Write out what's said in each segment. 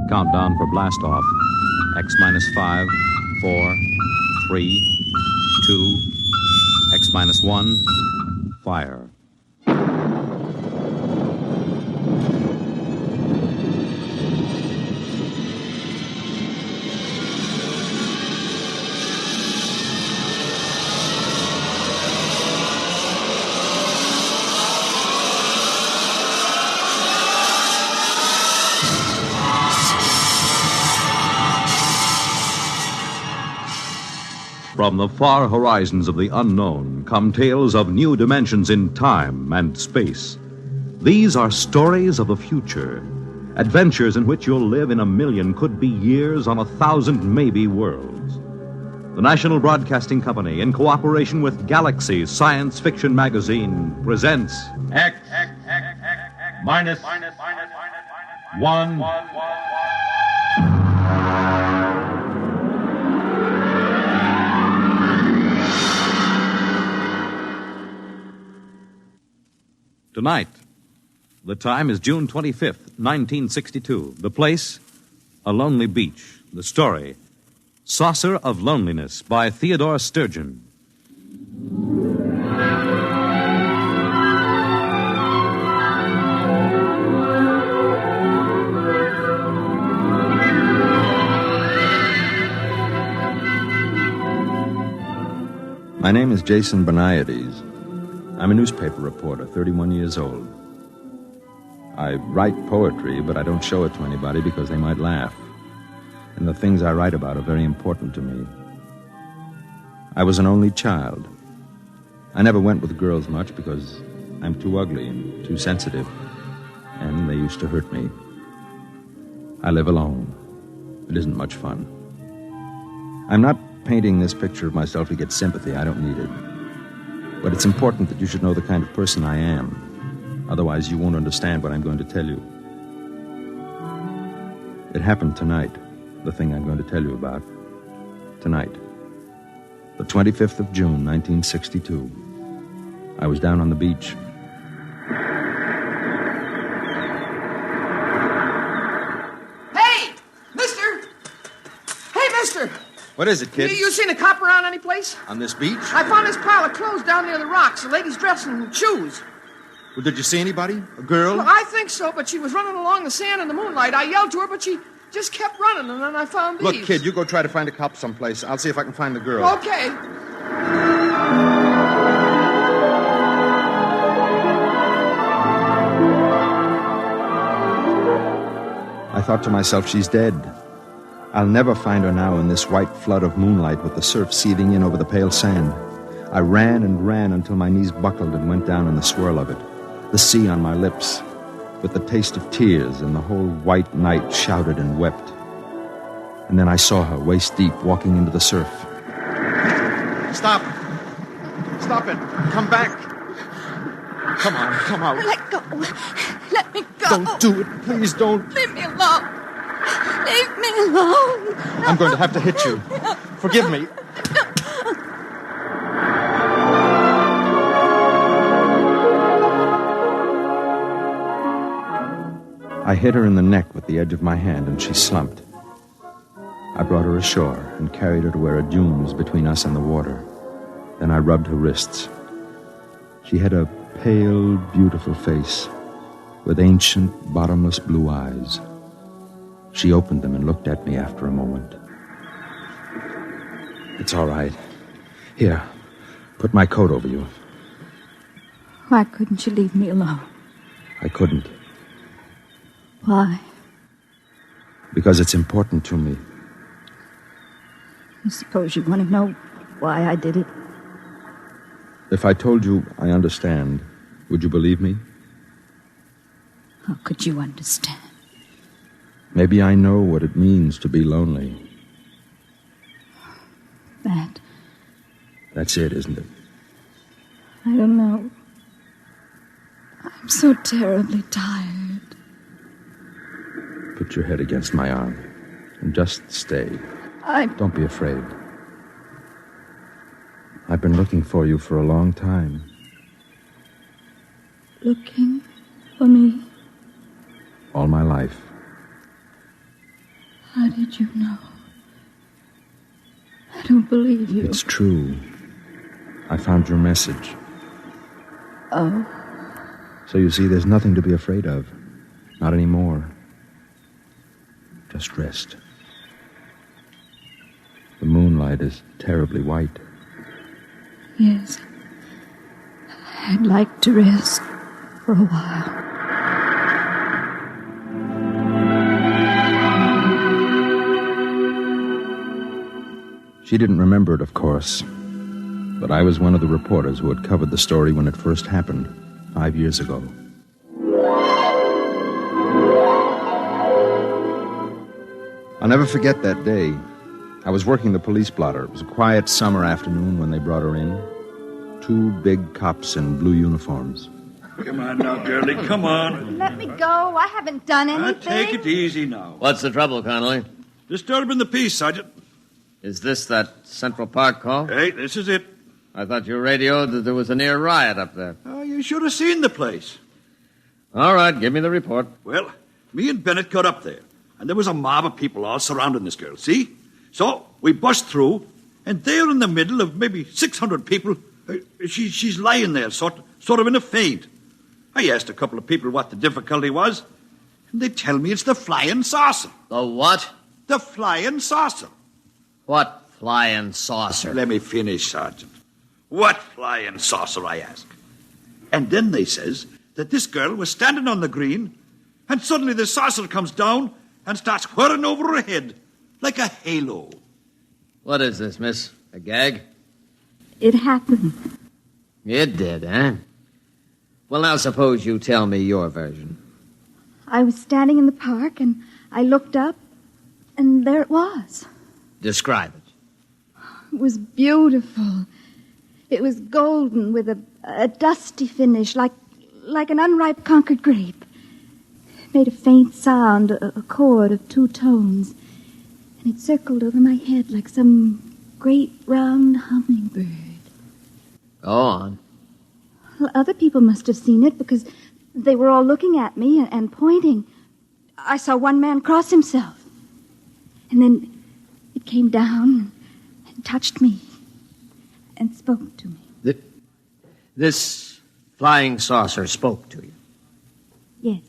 Countdown for blast off. X minus 5, 4, 3, 2, X minus 1, fire. From the far horizons of the unknown come tales of new dimensions in time and space. These are stories of the future, adventures in which you'll live in a million, could be years, on 1,000 maybe worlds. The National Broadcasting Company, in cooperation with Galaxy Science Fiction Magazine, presents X minus 1. Tonight. The time is June 25th, 1962. The place, a lonely beach. The story, Saucer of Loneliness by Theodore Sturgeon. My name is Jason Beniades. I'm a newspaper reporter, 31 years old. I write poetry, but I don't show it to anybody because they might laugh. And the things I write about are very important to me. I was an only child. I never went with girls much because I'm too ugly and too sensitive, and they used to hurt me. I live alone. It isn't much fun. I'm not painting this picture of myself to get sympathy. I don't need it. But it's important that you should know the kind of person I am. Otherwise, you won't understand what I'm going to tell you. It happened tonight, the thing I'm going to tell you about. Tonight. The 25th of June, 1962. I was down on the beach. Hey, mister! Hey, mister! What is it, kid? You seen a cop around any place? On this beach? I found this pile of clothes down near the rocks. The lady's dressing in shoes. Well, did you see anybody? A girl? Well, I think so, but she was running along the sand in the moonlight. I yelled to her, but she just kept running, and then I found these. Look, kid, you go try to find a cop someplace. I'll see if I can find the girl. Okay. I thought to myself, she's dead. I'll never find her now in this white flood of moonlight with the surf seething in over the pale sand. I ran and ran until my knees buckled and went down in the swirl of it, the sea on my lips, with the taste of tears, and the whole white night shouted and wept. And then I saw her, waist deep, walking into the surf. Stop! Stop it! Come back! Come on, come out. Let go. Let me go. Don't do it. Please don't. Leave me alone. Leave me alone. I'm going to have to hit you. Forgive me. I hit her in the neck with the edge of my hand, and she slumped. I brought her ashore and carried her to where a dune was between us and the water. Then I rubbed her wrists. She had a pale, beautiful face with ancient, bottomless blue eyes. She opened them and looked at me after a moment. It's all right. Here, put my coat over you. Why couldn't you leave me alone? I couldn't. Why? Because it's important to me. I suppose you want to know why I did it. If I told you I understand, would you believe me? How could you understand? Maybe I know what it means to be lonely. That's it, isn't it? I don't know. I'm so terribly tired. Put your head against my arm and just stay. Don't be afraid. I've been looking for you for a long time. Looking for me? All my life. How did you know? I don't believe you. It's true. I found your message. Oh. So you see, there's nothing to be afraid of. Not anymore. Just rest. The moonlight is terribly white. Yes. I'd like to rest for a while. She didn't remember it, of course. But I was one of the reporters who had covered the story when it first happened, 5 years ago. I'll never forget that day. I was working the police blotter. It was a quiet summer afternoon when they brought her in. 2 big cops in blue uniforms. Come on now, girlie, come on. Let me go. I haven't done anything. Take it easy now. What's the trouble, Connolly? Disturbing the peace, Sergeant. Is this that Central Park call? Hey, this is it. I thought you radioed that there was a near riot up there. Oh, you should have seen the place. All right, give me the report. Well, me and Bennett got up there, and there was a mob of people all surrounding this girl, see? So we bust through, and there in the middle of maybe 600 people, she's lying there, sort of in a faint. I asked a couple of people what the difficulty was, and they tell me it's the flying saucer. The what? The flying saucer. What flying saucer? Let me finish, Sergeant. What flying saucer, I ask. And then they says that this girl was standing on the green, and suddenly the saucer comes down and starts whirring over her head like a halo. What is this, miss? A gag? It happened. It did, eh? Well, now suppose you tell me your version. I was standing in the park, and I looked up, and there it was. Describe it. It was beautiful. It was golden with a dusty finish, like an unripe Concord grape. It made a faint sound, a chord of 2 tones, and it circled over my head like some great round hummingbird. Go on. Well, other people must have seen it because they were all looking at me and pointing. I saw one man cross himself, and then it came down and touched me and spoke to me. This flying saucer spoke to you? Yes.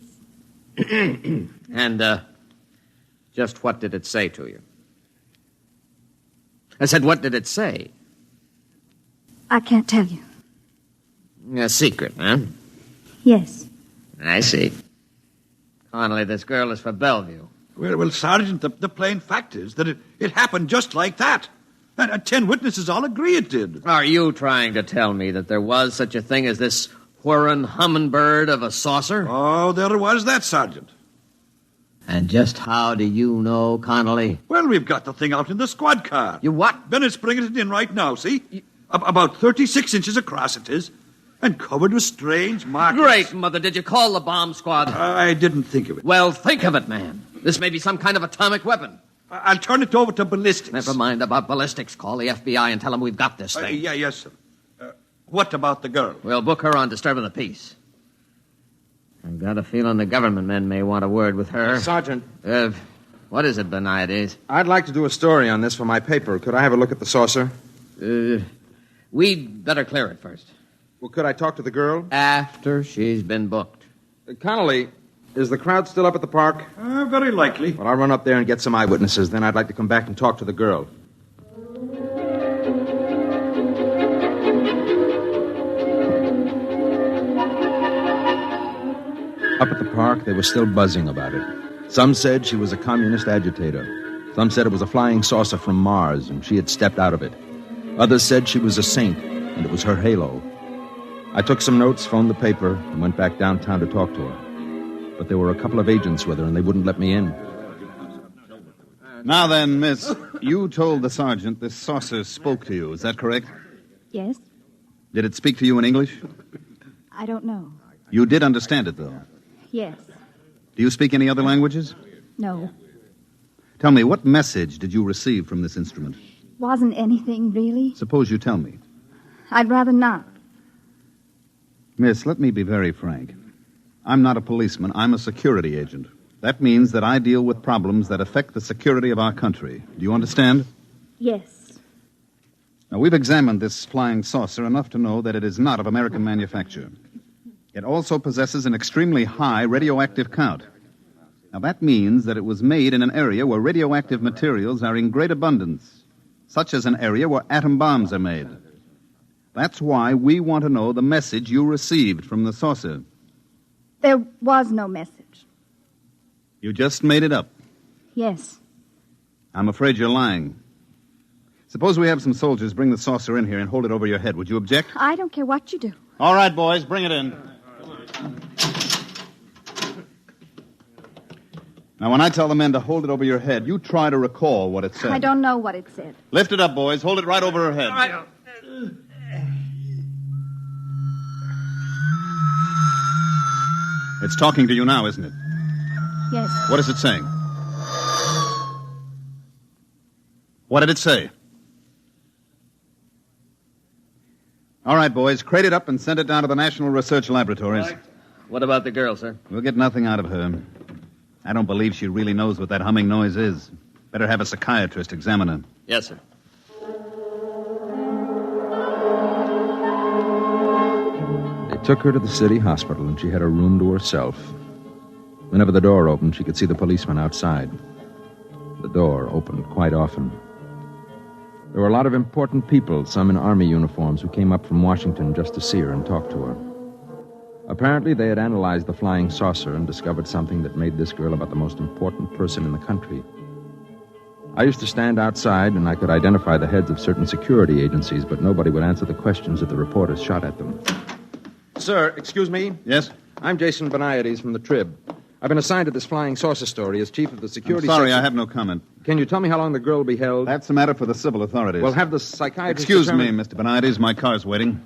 And, just what did it say to you? I said, what did it say? I can't tell you. A secret, huh? Yes. I see. Connolly, this girl is for Bellevue. Well, Sergeant, the plain fact is that it happened just like that. And 10 witnesses all agree it did. Are you trying to tell me that there was such a thing as this whirring hummingbird of a saucer? Oh, there was that, Sergeant. And just how do you know, Connolly? Well, we've got the thing out in the squad car. You what? Bennett's bringing it in right now, see? About 36 inches across it is, and covered with strange markings. Great, Mother. Did you call the bomb squad? I didn't think of it. Well, think of it, man. This may be some kind of atomic weapon. I'll turn it over to ballistics. Never mind about ballistics. Call the FBI and tell them we've got this thing. Yes, sir. What about the girl? We'll book her on disturbing the peace. I've got a feeling the government men may want a word with her. Sergeant. What is it, Beniades? I'd like to do a story on this for my paper. Could I have a look at the saucer? We'd better clear it first. Well, could I talk to the girl? After she's been booked. Connolly, is the crowd still up at the park? Very likely. Well, I'll run up there and get some eyewitnesses. Then I'd like to come back and talk to the girl. Up at the park, they were still buzzing about it. Some said she was a communist agitator. Some said it was a flying saucer from Mars, and she had stepped out of it. Others said she was a saint, and it was her halo. I took some notes, phoned the paper, and went back downtown to talk to her. But there were a couple of agents with her, and they wouldn't let me in. Now then, miss, you told the sergeant this saucer spoke to you. Is that correct? Yes? Did it speak to you in English? I don't know. You did understand it, though. Yes. Do you speak any other languages? No. Tell me, what message did you receive from this instrument? Wasn't anything, really. Suppose you tell me. I'd rather not. Miss, let me be very frank. I'm not a policeman. I'm a security agent. That means that I deal with problems that affect the security of our country. Do you understand? Yes. Now, we've examined this flying saucer enough to know that it is not of American manufacture. It also possesses an extremely high radioactive count. Now, that means that it was made in an area where radioactive materials are in great abundance, such as an area where atom bombs are made. That's why we want to know the message you received from the saucer. There was no message. You just made it up. Yes. I'm afraid you're lying. Suppose we have some soldiers bring the saucer in here and hold it over your head. Would you object? I don't care what you do. All right, boys, bring it in. Now, when I tell the men to hold it over your head, you try to recall what it said. I don't know what it said. Lift it up, boys. Hold it right over her head. All right. It's talking to you now, isn't it? Yes. What is it saying? What did it say? All right, boys, crate it up and send it down to the National Research Laboratories. What about the girl, sir? We'll get nothing out of her. I don't believe she really knows what that humming noise is. Better have a psychiatrist examine her. Yes, sir. They took her to the city hospital, and she had a room to herself. Whenever the door opened, she could see the policeman outside. The door opened quite often. There were a lot of important people, some in army uniforms, who came up from Washington just to see her and talk to her. Apparently, they had analyzed the flying saucer and discovered something that made this girl about the most important person in the country. I used to stand outside, and I could identify the heads of certain security agencies, but nobody would answer the questions that the reporters shot at them. Sir, excuse me? Yes? I'm Jason Beniades from the Trib. I've been assigned to this flying saucer story as chief of the security I'm sorry, section. I have no comment. Can you tell me how long the girl will be held? That's a matter for the civil authorities. Well, have the psychiatrist Excuse me, determine- Mr. Beniades. My car's waiting.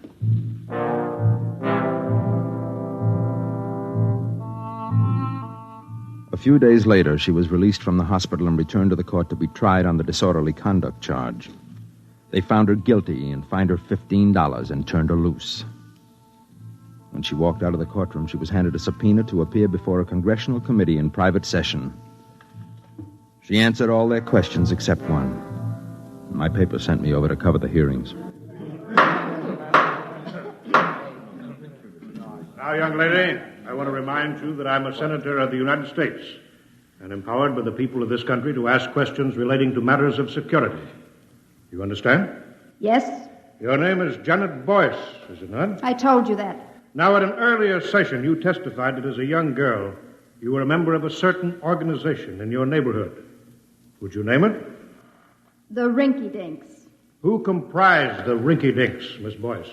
A few days later, she was released from the hospital and returned to the court to be tried on the disorderly conduct charge. They found her guilty and fined her $15 and turned her loose. When she walked out of the courtroom, she was handed a subpoena to appear before a congressional committee in private session. She answered all their questions except one. My paper sent me over to cover the hearings. Now, young lady, I want to remind you that I'm a senator of the United States and empowered by the people of this country to ask questions relating to matters of security. You understand? Yes, Your name is Janet Boyce, is it not? I told you that. Now, at an earlier session, you testified that as a young girl, you were a member of a certain organization in your neighborhood. Would you name it? The Rinky Dinks. Who comprised the Rinky Dinks, Miss Boyce?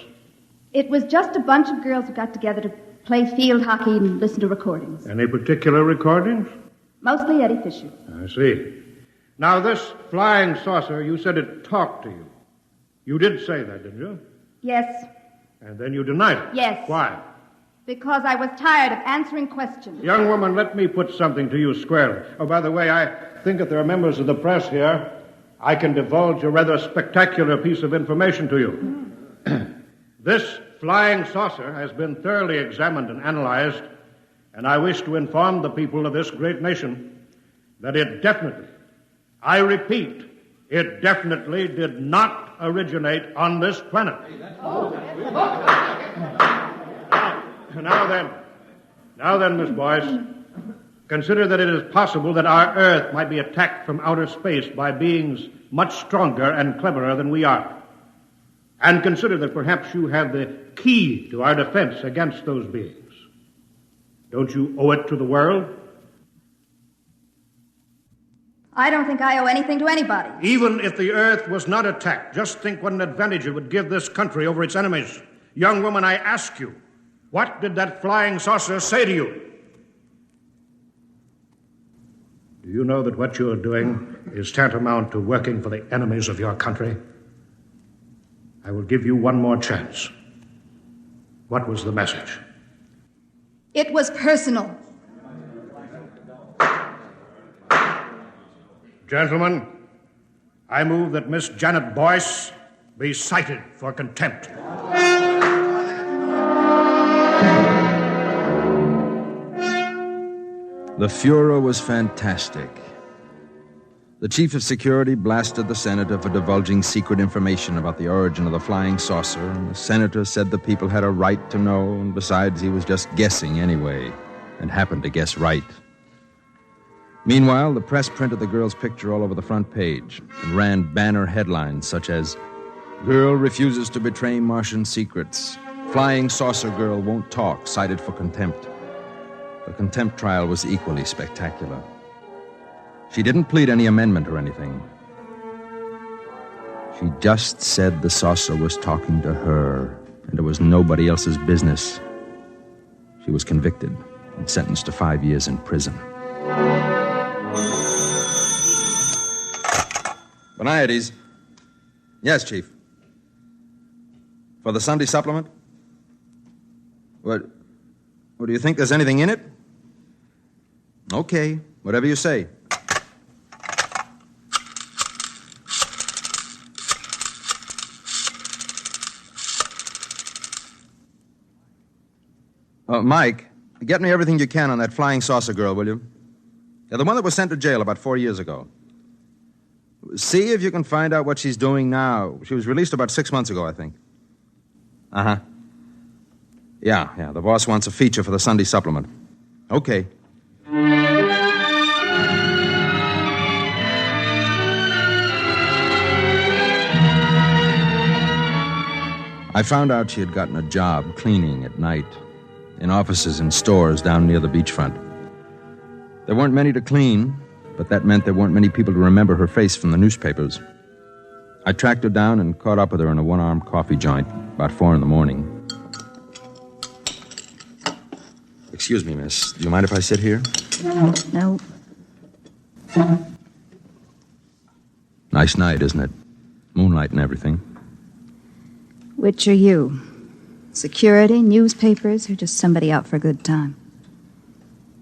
It was just a bunch of girls who got together to play field hockey and listen to recordings. Any particular recordings? Mostly Eddie Fisher. I see. Now, this flying saucer, you said it talked to you. You did say that, didn't you? Yes, And then you denied it. Yes. Why? because I was tired of answering questions. Young woman, let me put something to you squarely. Oh, by the way, I think that there are members of the press here. I can divulge a rather spectacular piece of information to you. This flying saucer has been thoroughly examined and analyzed, and I wish to inform the people of this great nation that it definitely, I repeat, it definitely did not originate on this planet. Now then, Miss Boyce, consider that it is possible that our Earth might be attacked from outer space by beings much stronger and cleverer than we are. And consider that perhaps you have the key to our defense against those beings. Don't you owe it to the world? I don't think I owe anything to anybody. Even if the Earth was not attacked, just think what an advantage it would give this country over its enemies. Young woman, I ask you, what did that flying saucer say to you? Do you know that what you're doing is tantamount to working for the enemies of your country? I will give you one more chance. What was the message? It was personal. Gentlemen, I move that Miss Janet Boyce be cited for contempt. The furor was fantastic. The chief of security blasted the senator for divulging secret information about the origin of the flying saucer, and the senator said the people had a right to know, and besides, he was just guessing anyway, and happened to guess right. Meanwhile, the press printed the girl's picture all over the front page and ran banner headlines such as, "Girl refuses to betray Martian secrets. Flying saucer girl won't talk, cited for contempt." The contempt trial was equally spectacular. She didn't plead any amendment or anything. She just said the saucer was talking to her, and it was nobody else's business. She was convicted and sentenced to 5 years in prison. Boniades. Yes, Chief. For the Sunday supplement? What do you think there's anything in it? Okay, whatever you say. Mike, get me everything you can on that flying saucer girl, will you? Yeah, the one that was sent to jail about 4 years ago. See if you can find out what she's doing now. She was released about 6 months ago, I think. Uh-huh. Yeah, the boss wants a feature for the Sunday supplement. Okay. I found out she had gotten a job cleaning at night in offices and stores down near the beachfront. There weren't many to clean, but that meant there weren't many people to remember her face from the newspapers. I tracked her down and caught up with her in a one-armed coffee joint about 4 a.m. Excuse me, miss. Do you mind if I sit here? No. Nice night, isn't it? Moonlight and everything. Which are you? Security, newspapers, or just somebody out for a good time?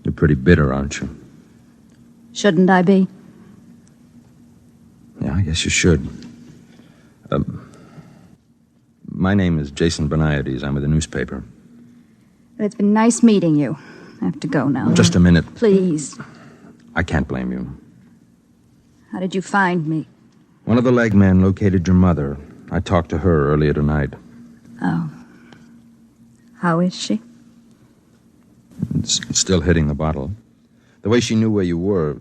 You're pretty bitter, aren't you? Shouldn't I be? Yeah, I guess you should. My name is Jason Boniades. I'm with the newspaper. Well, it's been nice meeting you. I have to go now. Just a minute. Please. I can't blame you. How did you find me? One of the leg men located your mother. I talked to her earlier tonight. Oh. How is she? It's still hitting the bottle. The way she knew where you were,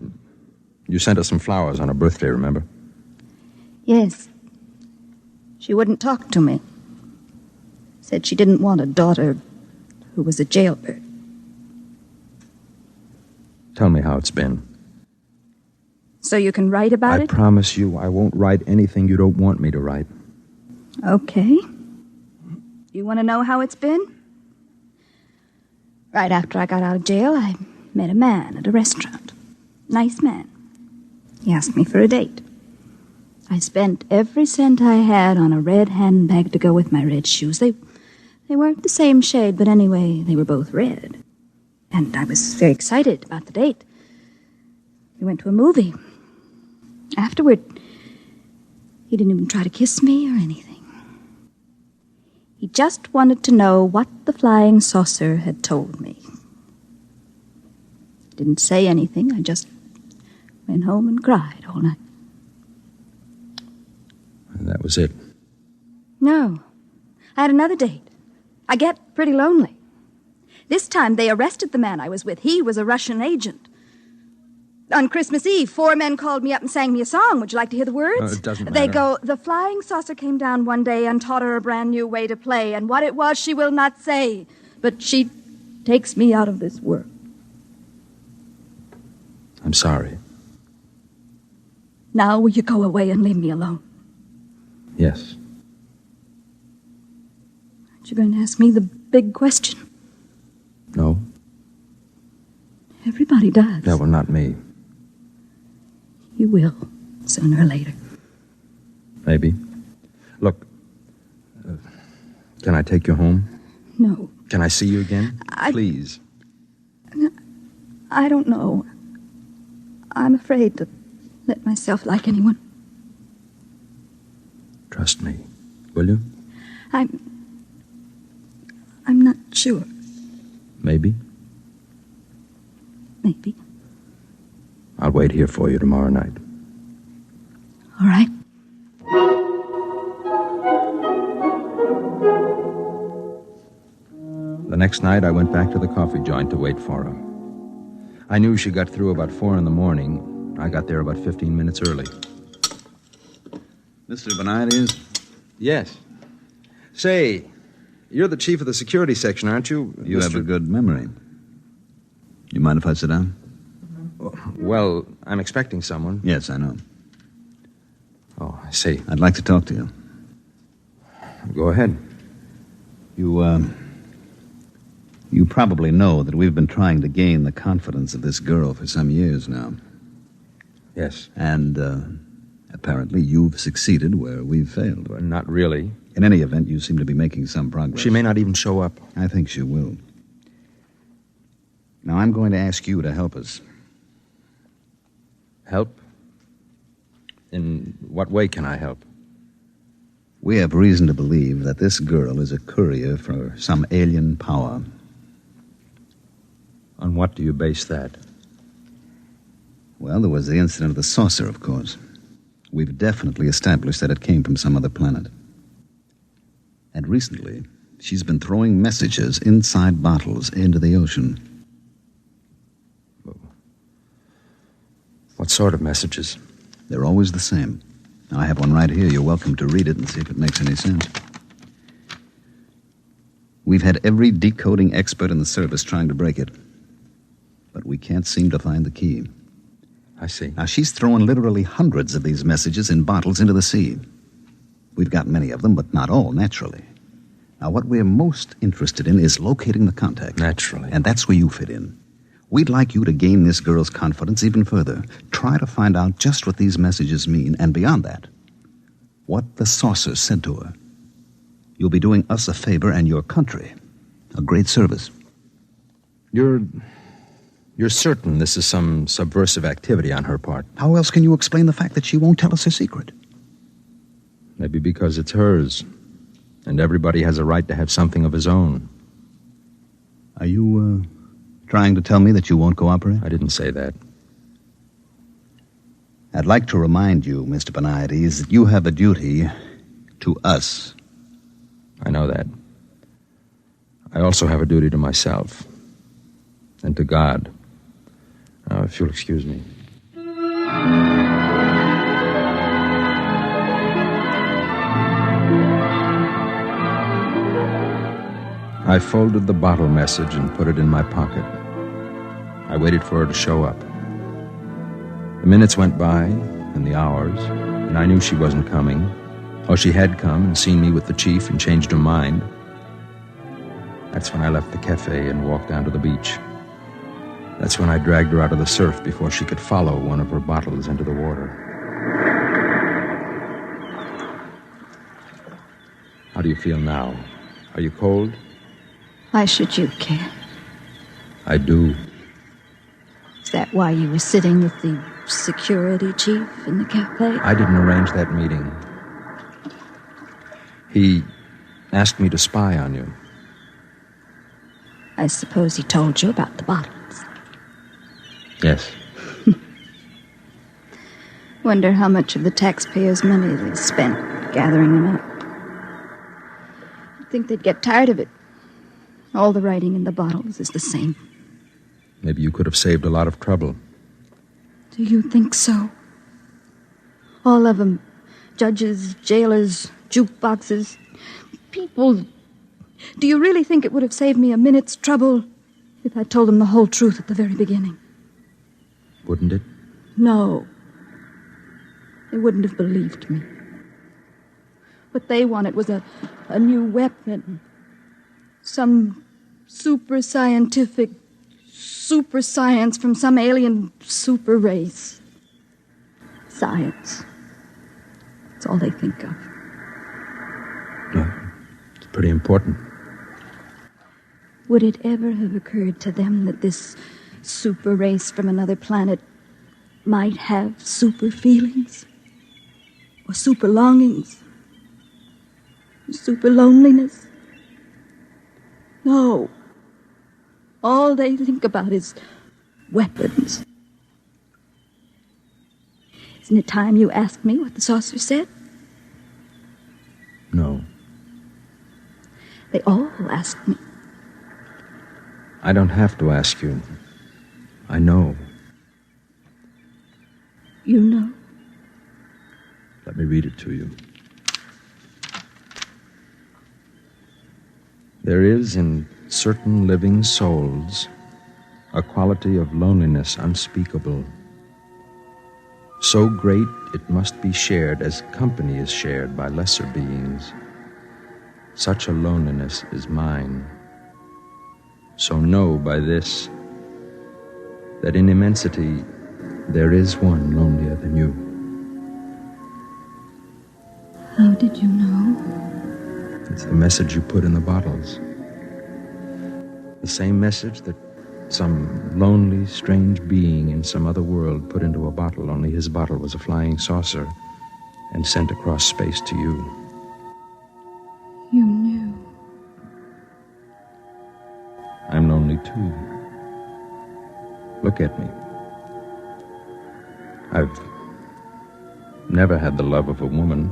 you sent her some flowers on her birthday, remember? Yes. She wouldn't talk to me. Said she didn't want a daughter who was a jailbird. Tell me how it's been. So you can write about it? I promise you I won't write anything you don't want me to write. Okay. You want to know how it's been? Right after I got out of jail, I met a man at a restaurant. Nice man. He asked me for a date. I spent every cent I had on a red handbag to go with my red shoes. They weren't the same shade, but anyway, they were both red. And I was very excited about the date. We went to a movie. Afterward, he didn't even try to kiss me or anything. He just wanted to know what the flying saucer had told me. Didn't say anything. I just went home and cried all night. And that was it. No. I had another date. I get pretty lonely. This time they arrested the man I was with. He was a Russian agent. On Christmas Eve, 4 men called me up and sang me a song. Would you like to hear the words? It doesn't matter. They go, "The flying saucer came down one day and taught her a brand new way to play, and what it was she will not say, but she takes me out of this world." I'm sorry. Now will you go away and leave me alone? Yes. Aren't you going to ask me the big question? No? Everybody does. No, well, not me. You will, sooner or later. Maybe. Look, can I take you home? No. Can I see you again? Please. I don't know. I'm afraid to let myself like anyone. Trust me, will you? I'm not sure. Maybe. Maybe. I'll wait here for you tomorrow night. All right. The next night, I went back to the coffee joint to wait for her. I knew she got through about 4 a.m. I got there about 15 minutes early. Mr. Benides? Yes. Say, you're the chief of the security section, aren't you? You have a good memory. You mind if I sit down? Well, I'm expecting someone. Yes, I know. Oh, I see. I'd like to talk to you. Go ahead. You probably know that we've been trying to gain the confidence of this girl for some years now. Yes. And, apparently you've succeeded where we've failed. Well, not really. In any event, you seem to be making some progress. She may not even show up. I think she will. Now, I'm going to ask you to help us. Help? In what way can I help? We have reason to believe that this girl is a courier for some alien power. On what do you base that? Well, there was the incident of the saucer, of course. We've definitely established that it came from some other planet. And recently, she's been throwing messages inside bottles into the ocean. What sort of messages? They're always the same. I have one right here. You're welcome to read it and see if it makes any sense. We've had every decoding expert in the service trying to break it. But we can't seem to find the key. I see. Now, she's throwing literally hundreds of these messages in bottles into the sea. We've got many of them, but not all, naturally. Now, what we're most interested in is locating the contact. Naturally. And that's where you fit in. We'd like you to gain this girl's confidence even further. Try to find out just what these messages mean, and beyond that, what the saucer said to her. You'll be doing us a favor and your country a great service. You're certain this is some subversive activity on her part? How else can you explain the fact that she won't tell us her secret? Maybe because it's hers, and everybody has a right to have something of his own. Are you, trying to tell me that you won't cooperate? I didn't say that. I'd like to remind you, Mr. Benides, that you have a duty to us. I know that. I also have a duty to myself and to God. Now, if you'll excuse me. I folded the bottle message and put it in my pocket. I waited for her to show up. The minutes went by, and the hours, and I knew she wasn't coming. Oh, she had come and seen me with the chief and changed her mind. That's when I left the cafe and walked down to the beach. That's when I dragged her out of the surf before she could follow one of her bottles into the water. How do you feel now? Are you cold? Why should you care? I do. Is that why you were sitting with the security chief in the cafe? I didn't arrange that meeting. He asked me to spy on you. I suppose he told you about the bottles. Yes. Wonder how much of the taxpayers' money they spent gathering them up. You'd think they'd get tired of it. All the writing in the bottles is the same. Maybe you could have saved a lot of trouble. Do you think so? All of them. Judges, jailers, jukeboxes, people. Do you really think it would have saved me a minute's trouble if I told them the whole truth at the very beginning? Wouldn't it? No. They wouldn't have believed me. What they wanted was a new weapon. Some super scientific super science from some alien super race. Science. That's all they think of. Well, it's pretty important. Would it ever have occurred to them that this super race from another planet might have super feelings? Or super longings? Or super loneliness? No. All they think about is weapons. Isn't it time you asked me what the saucer said? No. They all asked me. I don't have to ask you. I know. You know? Let me read it to you. There is in certain living souls a quality of loneliness unspeakable, so great it must be shared as company is shared by lesser beings. Such a loneliness is mine. So know by this that in immensity there is one lonelier than you. How did you know? It's the message you put in the bottles. The same message that some lonely, strange being in some other world put into a bottle, only his bottle was a flying saucer and sent across space to you. You knew. I'm lonely too. Look at me. I've never had the love of a woman.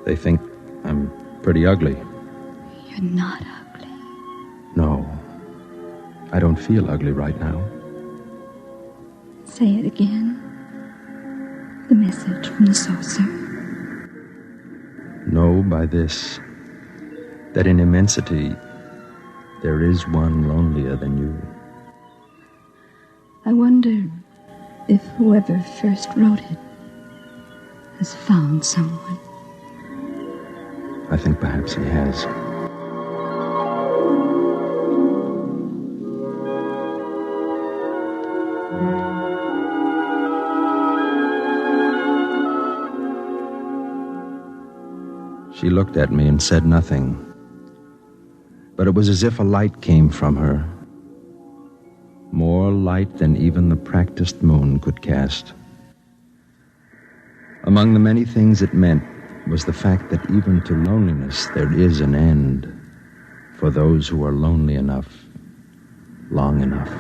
They think I'm pretty ugly. You're not ugly. No, I don't feel ugly right now. Say it again. The message from the saucer. Know by this that in immensity there is one lonelier than you. I wonder if whoever first wrote it has found someone. I think perhaps he has. She looked at me and said nothing. But it was as if a light came from her. More light than even the practiced moon could cast. Among the many things it meant was the fact that even to loneliness there is an end for those who are lonely enough, long enough.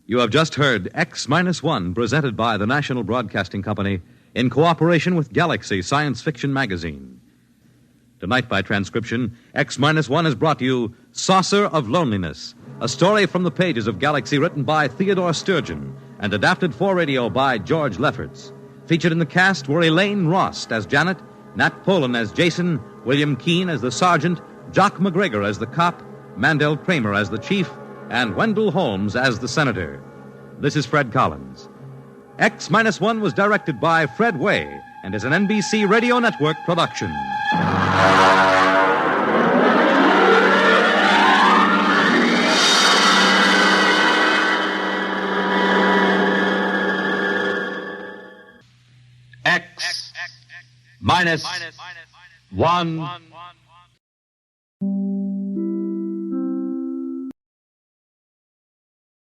You have just heard X-1, presented by the National Broadcasting Company in cooperation with Galaxy Science Fiction Magazine. Tonight, by transcription, X-1 has brought you Saucer of Loneliness, a story from the pages of Galaxy written by Theodore Sturgeon and adapted for radio by George Lefferts. Featured in the cast were Elaine Rost as Janet, Nat Polan as Jason, William Keane as the sergeant, Jock McGregor as the cop, Mandel Kramer as the chief, and Wendell Holmes as the senator. This is Fred Collins. X-1 was directed by Fred Way and is an NBC Radio Network production. X-1